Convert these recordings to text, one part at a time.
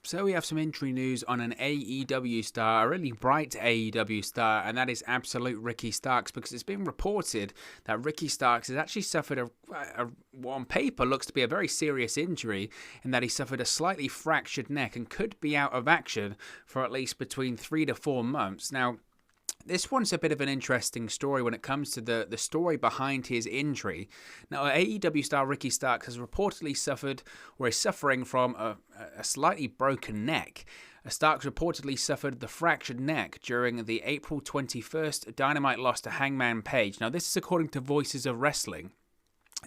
So we have some injury news on an AEW star, a really bright AEW star, and that is absolute Ricky Starks, because it's been reported that Ricky Starks has actually suffered what on paper looks to be a very serious injury, in that he suffered a slightly fractured neck and could be out of action for at least between 3 to 4 months. Now, this one's a bit of an interesting story when it comes to the story behind his injury. Now, AEW star Ricky Starks has reportedly suffered, or is suffering from, a slightly broken neck. Starks reportedly suffered the fractured neck during the April 21st Dynamite loss to Hangman Page. Now, this is according to Voices of Wrestling.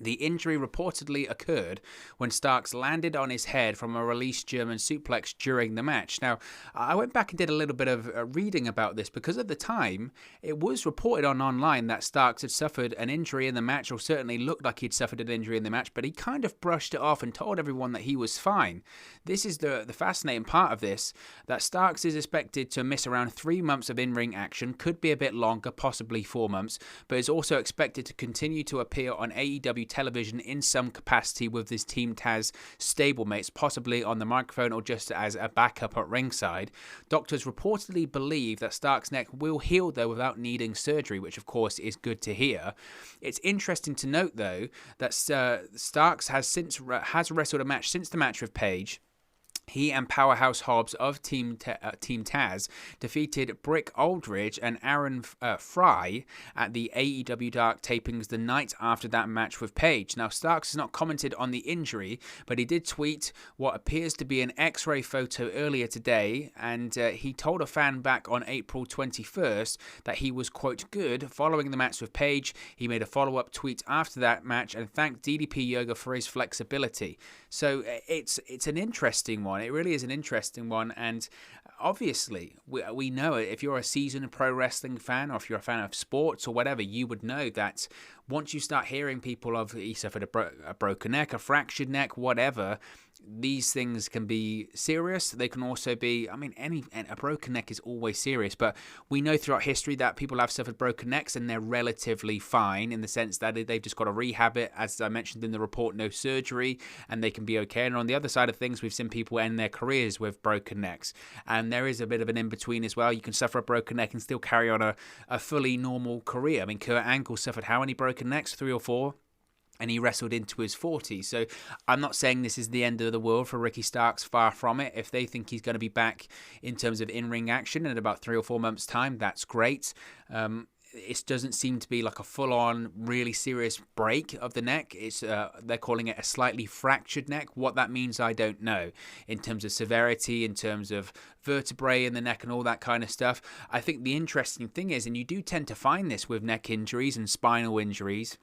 The injury reportedly occurred when Starks landed on his head from a released German suplex during the match. Now, I went back and did a little bit of reading about this, because at the time, it was reported online that Starks had suffered an injury in the match, or certainly looked like he'd suffered an injury in the match, but he kind of brushed it off and told everyone that he was fine. This is the fascinating part of this, that Starks is expected to miss around 3 months of in-ring action, could be a bit longer, possibly 4 months, but is also expected to continue to appear on AEW television in some capacity with his Team Taz stablemates, possibly on the microphone or just as a backup at ringside. Doctors reportedly believe that Starks' neck will heal, though, without needing surgery, which of course is good to hear. It's interesting to note, though, that Starks has wrestled a match since the match with Page. He and Powerhouse Hobbs of Team Taz defeated Brick Aldridge and Aaron Fry at the AEW Dark tapings the night after that match with Page. Now, Starks has not commented on the injury, but he did tweet what appears to be an X-ray photo earlier today, and he told a fan back on April 21st that he was, quote, good following the match with Page. He made a follow-up tweet after that match and thanked DDP Yoga for his flexibility. So it's an interesting one. It really is an interesting one, and obviously we know it. If you're a seasoned pro wrestling fan, or if you're a fan of sports or whatever, you would know that once you start hearing people of he suffered a broken neck, a fractured neck, whatever, these things can be serious. They can also be, a broken neck is always serious, but we know throughout history that people have suffered broken necks and they're relatively fine, in the sense that they've just got to rehab it, as I mentioned in the report, no surgery, and they can be okay. And on the other side of things, we've seen people end their careers with broken necks, and there is a bit of an in-between as well. You can suffer a broken neck and still carry on a fully normal career. I mean, Kurt Angle suffered how many broken necks? 3 or 4? And he wrestled into his 40s. So I'm not saying this is the end of the world for Ricky Starks, far from it. If they think he's going to be back in terms of in-ring action in about 3 or 4 months' time, that's great. It doesn't seem to be like a full-on, really serious break of the neck. It's they're calling it a slightly fractured neck. What that means, I don't know. In terms of severity, in terms of vertebrae in the neck and all that kind of stuff. I think the interesting thing is, and you do tend to find this with neck injuries and spinal injuries,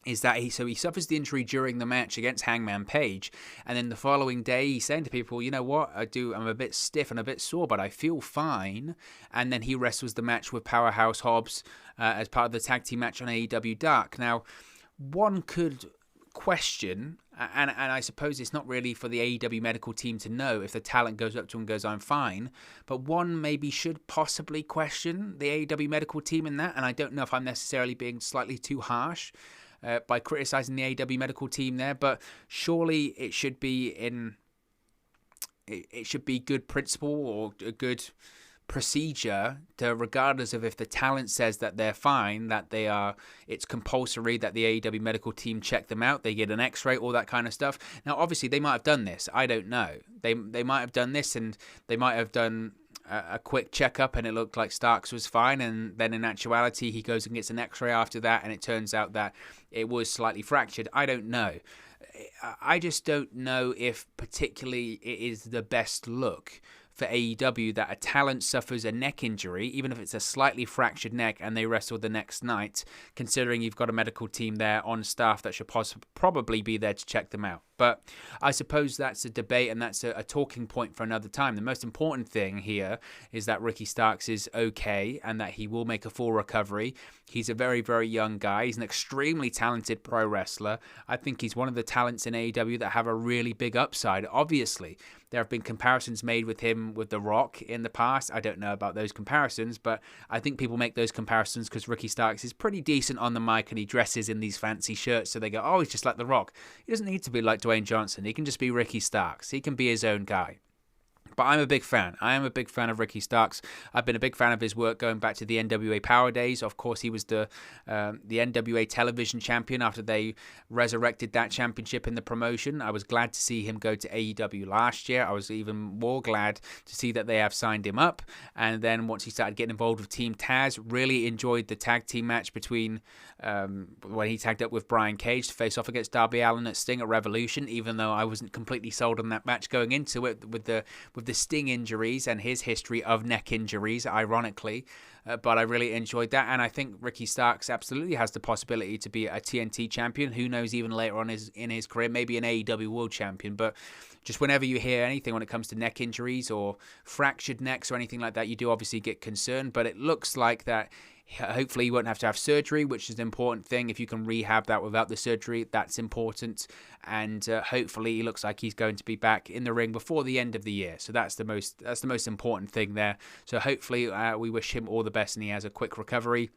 is that he suffers the injury during the match against Hangman Page, and then the following day he's saying to people, you know what, I'm a bit stiff and a bit sore, but I feel fine. And then he wrestles the match with Powerhouse Hobbs as part of the tag team match on AEW Dark. Now, one could question, and I suppose it's not really for the AEW medical team to know if the talent goes up to him and goes, I'm fine, but one maybe should possibly question the AEW medical team in that, and I don't know if I'm necessarily being slightly too harsh by criticizing the AEW medical team there, but surely it should be good principle or a good procedure to, regardless of if the talent says that they're fine, that it's compulsory that the AEW medical team check them out, they get an x-ray, all that kind of stuff. Now, obviously, they might have done this. I don't know. They might have done this, and they might have done a quick checkup and it looked like Starks was fine, and then in actuality he goes and gets an x-ray after that and it turns out that it was slightly fractured. I don't know. I just don't know if particularly it is the best look for AEW that a talent suffers a neck injury, even if it's a slightly fractured neck, and they wrestle the next night, considering you've got a medical team there on staff that should probably be there to check them out. But I suppose that's a debate, and that's a talking point for another time. The most important thing here is that Ricky Starks is okay and that he will make a full recovery. He's a very, very young guy. He's an extremely talented pro wrestler. I think he's one of the talents in AEW that have a really big upside. Obviously, there have been comparisons made with him with The Rock in the past. I don't know about those comparisons, but I think people make those comparisons because Ricky Starks is pretty decent on the mic and he dresses in these fancy shirts, so they go, oh, he's just like The Rock. He doesn't need to be like Dwayne Johnson. He can just be Ricky Starks. He can be his own guy. But I'm a big fan. I am a big fan of Ricky Starks. I've been a big fan of his work going back to the NWA Power days. Of course, he was the NWA television champion after they resurrected that championship in the promotion. I was glad to see him go to AEW last year. I was even more glad to see that they have signed him up. And then once he started getting involved with Team Taz, really enjoyed the tag team match between when he tagged up with Brian Cage to face off against Darby Allin at Sting at Revolution, even though I wasn't completely sold on that match going into it with the Sting injuries and his history of neck injuries, ironically. But I really enjoyed that, and I think Ricky Starks absolutely has the possibility to be a TNT champion. Who knows, even later on in his career, maybe an AEW World Champion. But just whenever you hear anything when it comes to neck injuries or fractured necks or anything like that, you do obviously get concerned. But it looks like that hopefully he won't have to have surgery, which is an important thing. If you can rehab that without the surgery, that's important. And hopefully he looks like he's going to be back in the ring before the end of the year. So that's the most important thing there. So hopefully we wish him all the best and he has a quick recovery.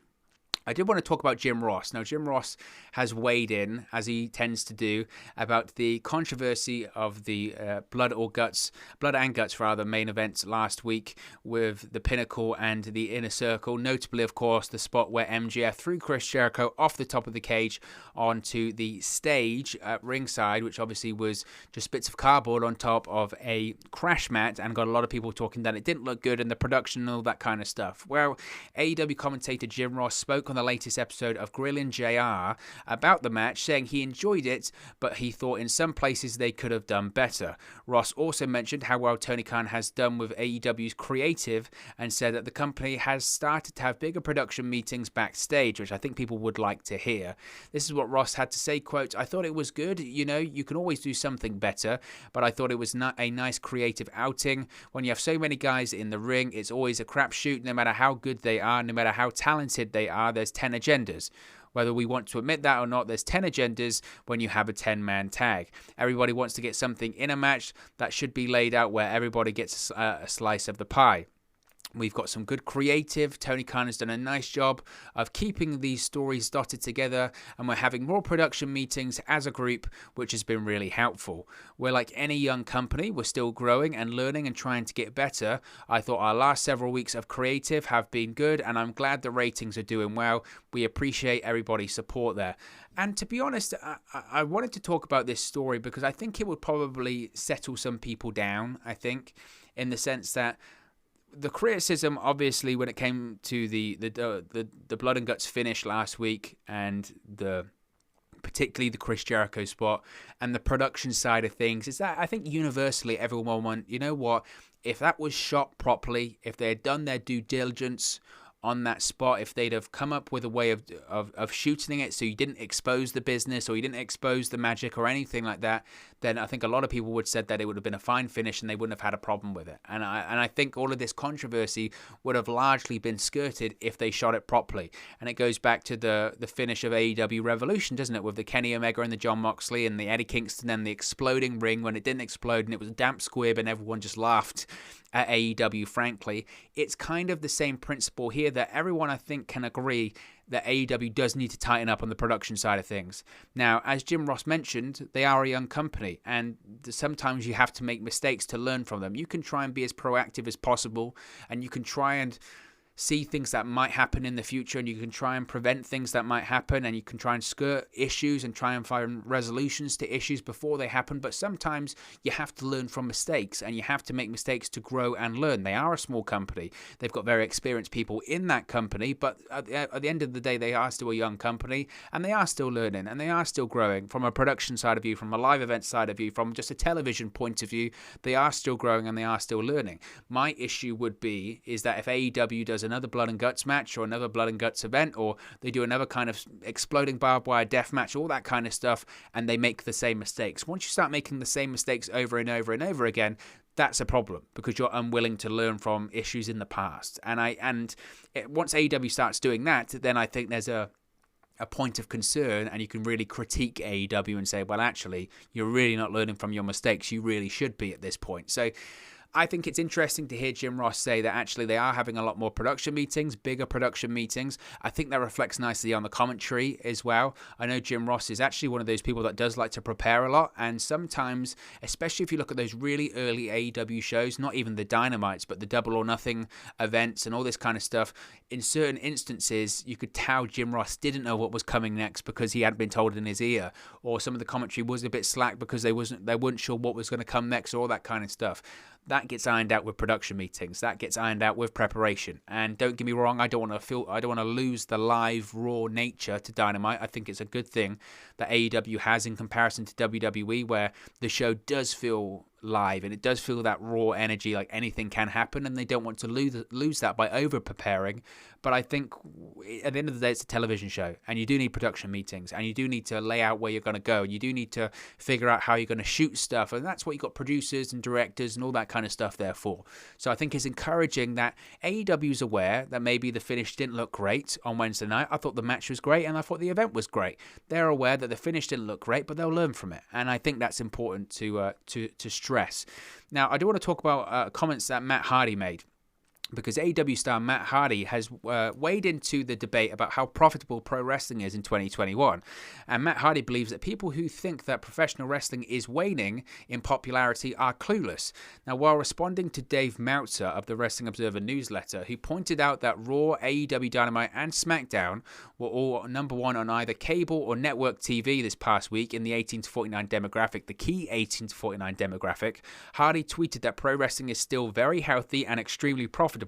I did want to talk about Jim Ross. Now, Jim Ross has weighed in, as he tends to do, about the controversy of the Blood and Guts main event last week with the Pinnacle and the Inner Circle. Notably, of course, the spot where MJF threw Chris Jericho off the top of the cage onto the stage at ringside, which obviously was just bits of cardboard on top of a crash mat, and got a lot of people talking that it didn't look good in the production and all that kind of stuff. Well, AEW commentator Jim Ross spoke on the latest episode of Grillin' JR about the match, saying he enjoyed it, but he thought in some places they could have done better. Ross also mentioned how well Tony Khan has done with AEW's creative and said that the company has started to have bigger production meetings backstage, which I think people would like to hear. This is what Ross had to say, quote, "I thought it was good. You know, you can always do something better, but I thought it was not a nice creative outing. When you have so many guys in the ring, it's always a crapshoot. No matter how good they are, no matter how talented they are, there's 10 agendas. Whether we want to admit that or not, there's 10 agendas when you have a 10-man tag. Everybody wants to get something in a match that should be laid out where everybody gets a slice of the pie. We've got some good creative. Tony Khan has done a nice job of keeping these stories dotted together, and we're having more production meetings as a group, which has been really helpful. We're like any young company. We're still growing and learning and trying to get better. I thought our last several weeks of creative have been good, and I'm glad the ratings are doing well. We appreciate everybody's support there." And to be honest, I wanted to talk about this story because I think it would probably settle some people down, I think, in the sense that the criticism, obviously, when it came to the Blood and Guts finish last week and particularly the Chris Jericho spot and the production side of things, is that I think universally everyone went, you know what, if that was shot properly, if they had done their due diligence on that spot, if they'd have come up with a way of shooting it so you didn't expose the business or you didn't expose the magic or anything like that, then I think a lot of people would have said that it would have been a fine finish and they wouldn't have had a problem with it. And I think all of this controversy would have largely been skirted if they shot it properly. And it goes back to the finish of AEW Revolution, doesn't it, with the Kenny Omega and the Jon Moxley and the Eddie Kingston and the exploding ring when it didn't explode and it was a damp squib and everyone just laughed at AEW, frankly. It's kind of the same principle here that everyone, I think, can agree that AEW does need to tighten up on the production side of things. Now, as Jim Ross mentioned, they are a young company, and sometimes you have to make mistakes to learn from them. You can try and be as proactive as possible, and you can try and see things that might happen in the future, and you can try and prevent things that might happen, and you can try and skirt issues and try and find resolutions to issues before they happen. But sometimes you have to learn from mistakes, and you have to make mistakes to grow and learn. They are a small company. They've got very experienced people in that company, but at the end of the day, they are still a young company, and they are still learning, and they are still growing from a production side of view, from a live event side of view, from just a television point of view. They are still growing, and they are still learning. My issue would be is that if AEW does another Blood and Guts match or another Blood and Guts event, or they do another kind of exploding barbed wire death match, all that kind of stuff, and they make the same mistakes. Once you start making the same mistakes over and over and over again, that's a problem because you're unwilling to learn from issues in the past. Once AEW starts doing that, then I think there's a point of concern, and you can really critique AEW and say, well, actually, you're really not learning from your mistakes. You really should be at this point. So I think it's interesting to hear Jim Ross say that actually they are having a lot more production meetings, bigger production meetings. I think that reflects nicely on the commentary as well. I know Jim Ross is actually one of those people that does like to prepare a lot, and sometimes, especially if you look at those really early AEW shows, not even the Dynamites, but the Double or Nothing events and all this kind of stuff, in certain instances, you could tell Jim Ross didn't know what was coming next because he hadn't been told in his ear, or some of the commentary was a bit slack because they weren't sure what was going to come next, or all that kind of stuff. That gets ironed out with production meetings. That gets ironed out with preparation. And don't get me wrong, I don't want to lose the live, raw nature to Dynamite. I think it's a good thing that AEW has in comparison to WWE, where the show does feel live and it does feel that raw energy, like anything can happen, and they don't want to lose that by over preparing. But I think at the end of the day, it's a television show, and you do need production meetings, and you do need to lay out where you're going to go, and you do need to figure out how you're going to shoot stuff, and that's what you've got producers and directors and all that kind of stuff there for. So I think it's encouraging that AEW's aware that maybe the finish didn't look great on Wednesday night. I thought the match was great, and I thought the event was great. They're aware that the finish didn't look great, but they'll learn from it, and I think that's important to stress. Now, I do want to talk about comments that Matt Hardy made, because AEW star Matt Hardy has weighed into the debate about how profitable pro wrestling is in 2021. And Matt Hardy believes that people who think that professional wrestling is waning in popularity are clueless. Now, while responding to Dave Meltzer of the Wrestling Observer newsletter, who pointed out that Raw, AEW Dynamite, and SmackDown were all number one on either cable or network TV this past week in the 18 to 49 demographic, the key 18 to 49 demographic, Hardy tweeted that pro wrestling is still very healthy and extremely profitable.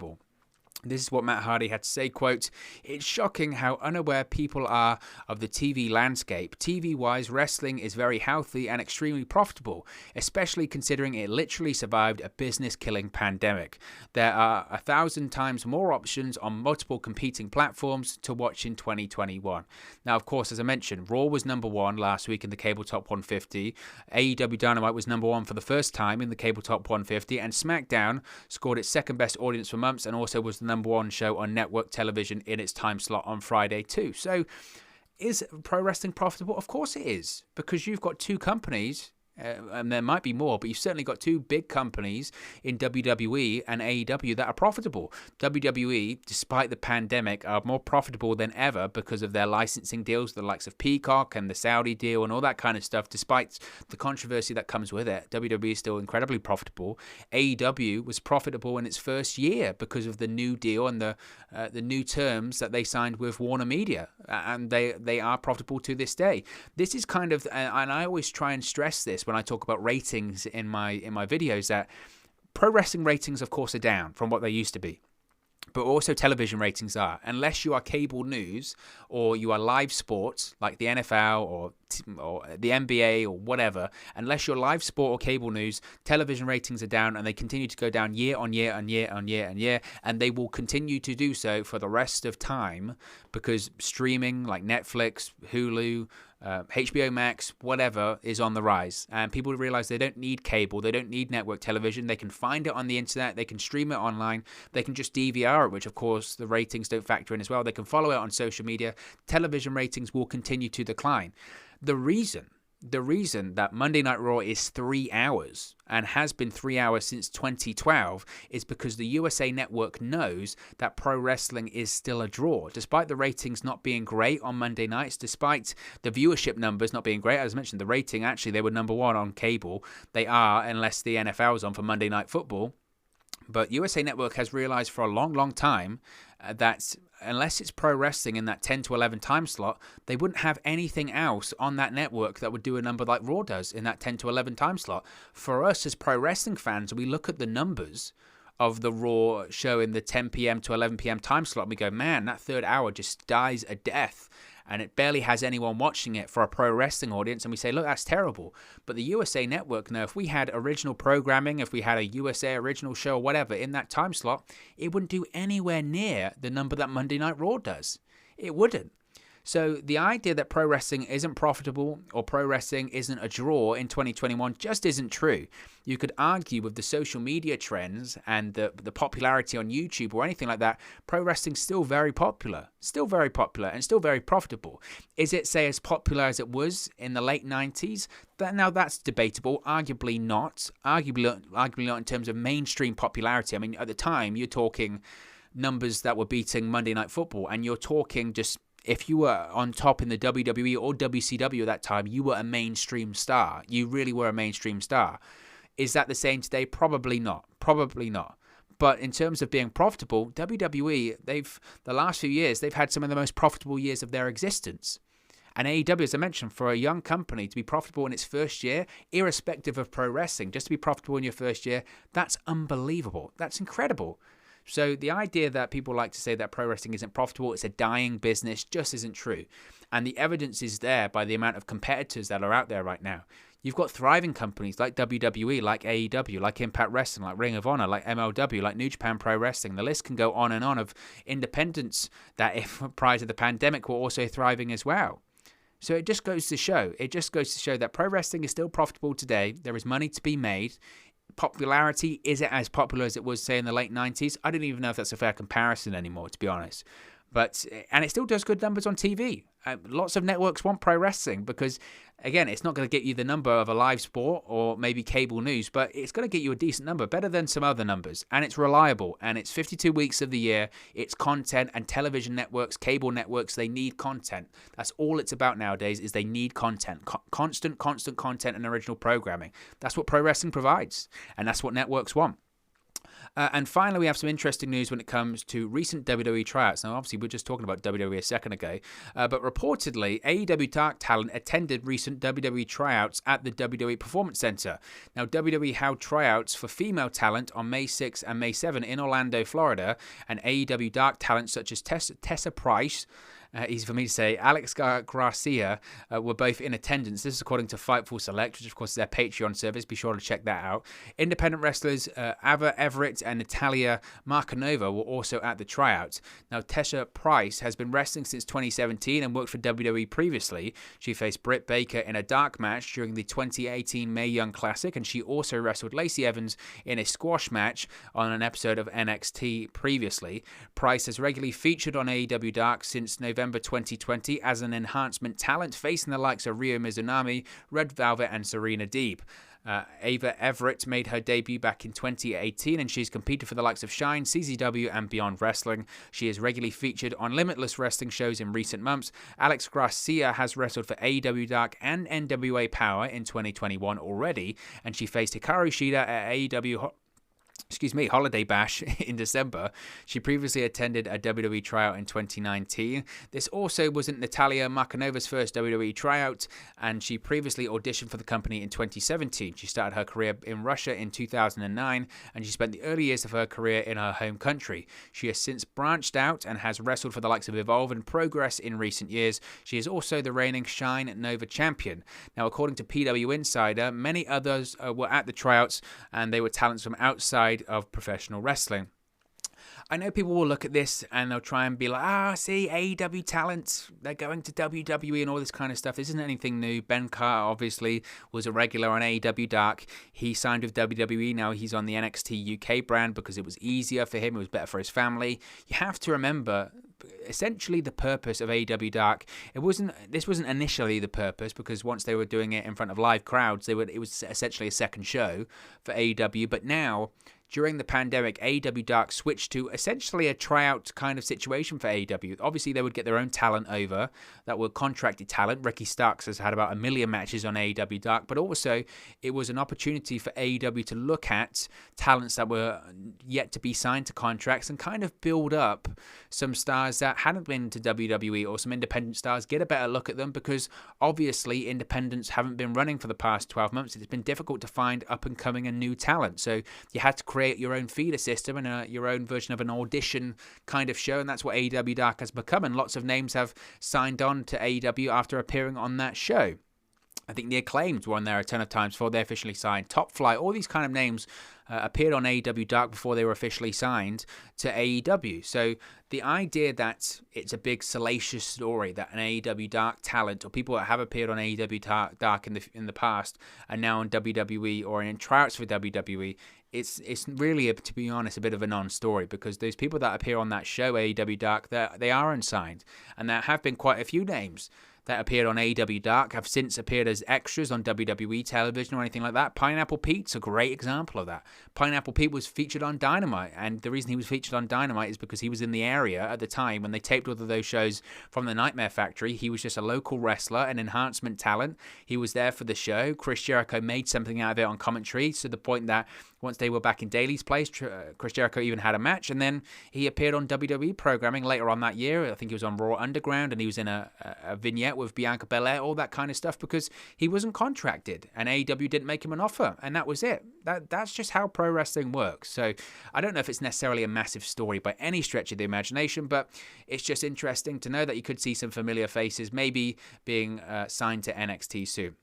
This is what Matt Hardy had to say, quote, "It's shocking how unaware people are of the TV landscape. TV-wise, wrestling is very healthy and extremely profitable, especially considering it literally survived a business-killing pandemic. There are 1,000 times more options on multiple competing platforms to watch in 2021. Now, of course, as I mentioned, Raw was number one last week in the Cable Top 150. AEW Dynamite was number one for the first time in the Cable Top 150, and SmackDown scored its second best audience for months and also was the number one show on network television in its time slot on Friday too. So is pro wrestling profitable? Of course it is, because you've got two companies, and there might be more, but you've certainly got two big companies in WWE and AEW that are profitable. WWE, despite the pandemic, are more profitable than ever because of their licensing deals, the likes of Peacock and the Saudi deal and all that kind of stuff. Despite the controversy that comes with it, WWE is still incredibly profitable. AEW was profitable in its first year because of the new deal and the new terms that they signed with Warner Media, and they are profitable to this day. This is kind of, and I always try and stress this when I talk about ratings in my videos, that pro wrestling ratings, of course, are down from what they used to be. But also television ratings are. Unless you are cable news or you are live sports like the NFL or the NBA or whatever, unless you're live sport or cable news, television ratings are down, and they continue to go down year on year on year on year on year, and they will continue to do so for the rest of time, because streaming like Netflix, Hulu, HBO Max, whatever, is on the rise, and people realize they don't need cable, they don't need network television, they can find it on the internet, they can stream it online, they can just DVR it, which of course the ratings don't factor in as well, they can follow it on social media. Television ratings will continue to decline. The reason that Monday Night Raw is 3 hours and has been 3 hours since 2012 is because the USA Network knows that pro wrestling is still a draw. Despite the ratings not being great on Monday nights, despite the viewership numbers not being great, as I mentioned, the rating, actually, they were number one on cable. They are, unless the NFL is on for Monday Night Football. But USA Network has realized for a long, long time that unless it's pro wrestling in that 10 to 11 time slot, they wouldn't have anything else on that network that would do a number like Raw does in that 10 to 11 time slot. For us as pro wrestling fans, we look at the numbers of the Raw show in the 10 p.m. to 11 p.m. time slot, and we go, man, that third hour just dies a death, and it barely has anyone watching it for a pro wrestling audience, and we say, look, that's terrible. But the USA Network know if we had original programming, if we had a USA original show or whatever in that time slot, it wouldn't do anywhere near the number that Monday Night Raw does. It wouldn't. So the idea that pro wrestling isn't profitable or pro wrestling isn't a draw in 2021 just isn't true. You could argue with the social media trends and the popularity on YouTube or anything like that, pro wrestling's still very popular, and still very profitable. Is it, say, as popular as it was in the late 90s? Now that's debatable. Arguably not. Arguably not in terms of mainstream popularity. I mean, at the time, you're talking numbers that were beating Monday Night Football, and you're talking just, if you were on top in the WWE or WCW at that time, you were a mainstream star. You really were a mainstream star. Is that the same today? Probably not. But in terms of being profitable, WWE, the last few years, they've had some of the most profitable years of their existence. And AEW, as I mentioned, for a young company to be profitable in its first year, irrespective of pro wrestling, just to be profitable in your first year, that's unbelievable. That's incredible. So the idea that people like to say that pro wrestling isn't profitable, it's a dying business, just isn't true. And the evidence is there by the amount of competitors that are out there right now. You've got thriving companies like WWE, like AEW, like Impact Wrestling, like Ring of Honor, like MLW, like New Japan Pro Wrestling. The list can go on and on of independents that, if prior to the pandemic, were also thriving as well. So it just goes to show that pro wrestling is still profitable today. There is money to be made. Popularity, is it as popular as it was, say, in the late 90s? I don't even know if that's a fair comparison anymore, to be honest. And it still does good numbers on TV. Lots of networks want pro wrestling because, again, it's not going to get you the number of a live sport or maybe cable news, but it's going to get you a decent number, better than some other numbers. And it's reliable, and it's 52 weeks of the year. It's content, and television networks, cable networks, they need content. That's all it's about nowadays, is they need content. Constant content and original programming. That's what pro wrestling provides, and that's what networks want. And finally, we have some interesting news when it comes to recent WWE tryouts. Now, obviously, we were just talking about WWE a second ago, but reportedly, AEW Dark talent attended recent WWE tryouts at the WWE Performance Center. Now, WWE held tryouts for female talent on May 6 and May 7 in Orlando, Florida, and AEW Dark talent such as Tessa Price, easy for me to say, Alex Garcia were both in attendance. This is according to Fightful Select, which of course is their Patreon service. Be sure to check that out. Independent wrestlers Ava Everett and Natalia Markanova were also at the tryouts. Now, Tessa Price has been wrestling since 2017 and worked for WWE previously. She faced Britt Baker in a dark match during the 2018 Mae Young Classic, and she also wrestled Lacey Evans in a squash match on an episode of NXT previously. Price has regularly featured on AEW Dark since November 2020 as an enhancement talent, facing the likes of Ryo Mizunami, Red Velvet, and Serena Deeb. Ava Everett made her debut back in 2018, and she's competed for the likes of Shine, CZW, and Beyond Wrestling. She is regularly featured on Limitless Wrestling shows in recent months. Alex Garcia has wrestled for AEW Dark and NWA Power in 2021 already, and she faced Hikaru Shida at AEW Holiday Bash in December. She previously attended a WWE tryout in 2019. This also wasn't Natalia Markanova's first WWE tryout, and she previously auditioned for the company in 2017. She started her career in Russia in 2009, and she spent the early years of her career in her home country. She has since branched out and has wrestled for the likes of Evolve and Progress in recent years. She is also the reigning Shine Nova champion. Now, according to PW Insider, many others were at the tryouts, and they were talents from outside of professional wrestling. I know people will look at this and they'll try and be like, see, AEW talent, they're going to WWE and all this kind of stuff. This isn't anything new. Ben Carr, obviously, was a regular on AEW Dark. He signed with WWE. Now he's on the NXT UK brand because it was easier for him. It was better for his family. You have to remember, essentially the purpose of AEW Dark, this wasn't initially the purpose, because once they were doing it in front of live crowds, it was essentially a second show for AEW. But now, during the pandemic, AEW Dark switched to essentially a tryout kind of situation for AEW. Obviously, they would get their own talent over that were contracted talent. Ricky Starks has had about 1 million matches on AEW Dark, but also it was an opportunity for AEW to look at talents that were yet to be signed to contracts and kind of build up some stars that hadn't been to WWE, or some independent stars, get a better look at them, because obviously independents haven't been running for the past 12 months. It's been difficult to find up and coming and new talent. So you had to create your own feeder system and your own version of an audition kind of show, and that's what AEW Dark has become, and lots of names have signed on to AEW after appearing on that show. I think the Acclaimed were on there a ton of times before they officially signed. Top Flight, all these kind of names appeared on AEW Dark before they were officially signed to AEW. So the idea that it's a big salacious story that an AEW Dark talent or people that have appeared on AEW Dark in the past are now on WWE or in tryouts for WWE, it's really, to be honest, a bit of a non-story, because those people that appear on that show, AEW Dark, they are unsigned. And there have been quite a few names that appeared on AEW Dark have since appeared as extras on WWE television or anything like that. Pineapple Pete's a great example of that. Pineapple Pete was featured on Dynamite, and the reason he was featured on Dynamite is because he was in the area at the time when they taped all of those shows from the Nightmare Factory. He was just a local wrestler, an enhancement talent. He was there for the show. Chris Jericho made something out of it on commentary, to the point that once they were back in Daly's place, Chris Jericho even had a match, and then he appeared on WWE programming later on that year. I think he was on Raw Underground, and he was in a vignette with Bianca Belair, all that kind of stuff, because he wasn't contracted, and AEW didn't make him an offer, and that was it. That's just how pro wrestling works. So I don't know if it's necessarily a massive story by any stretch of the imagination, but it's just interesting to know that you could see some familiar faces maybe being signed to NXT soon.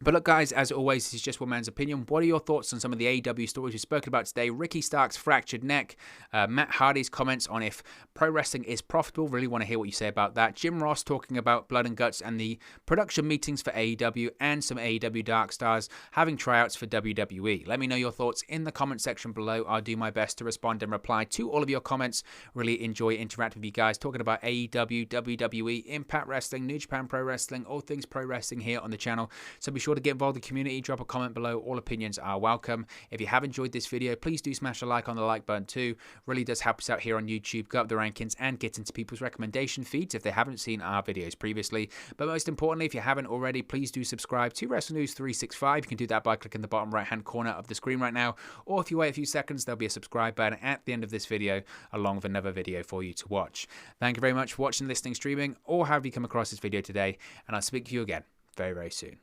But look, guys, as always, this is just one man's opinion. What are your thoughts on some of the AEW stories we've spoken about today? Ricky Starks' fractured neck, Matt Hardy's comments on if pro wrestling is profitable. Really want to hear what you say about that. Jim Ross talking about blood and guts and the production meetings for AEW, and some AEW Dark stars having tryouts for WWE. Let me know your thoughts in the comment section below. I'll do my best to respond and reply to all of your comments. Really enjoy interacting with you guys, talking about AEW, WWE, Impact Wrestling, New Japan Pro Wrestling, all things pro wrestling here on the channel. So be sure to get involved in the community, drop a comment below. All opinions are welcome. If you have enjoyed this video, please do smash a like on the like button too. Really does help us out here on YouTube, go up the rankings and get into people's recommendation feeds if they haven't seen our videos previously. But most importantly, if you haven't already, please do subscribe to Wrestle News 365. You can do that by clicking the bottom right hand corner of the screen right now, or if you wait a few seconds, there'll be a subscribe button at the end of this video along with another video for you to watch. Thank you very much for watching, listening, streaming, or have you come across this video today, and I'll speak to you again very, very soon.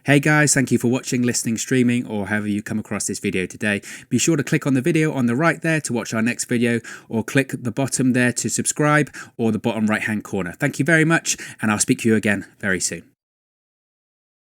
Hey guys, thank you for watching, listening, streaming, or however you come across this video today. Be sure to click on the video on the right there to watch our next video, or click the bottom there to subscribe, or the bottom right hand corner. Thank you very much, and I'll speak to you again very soon.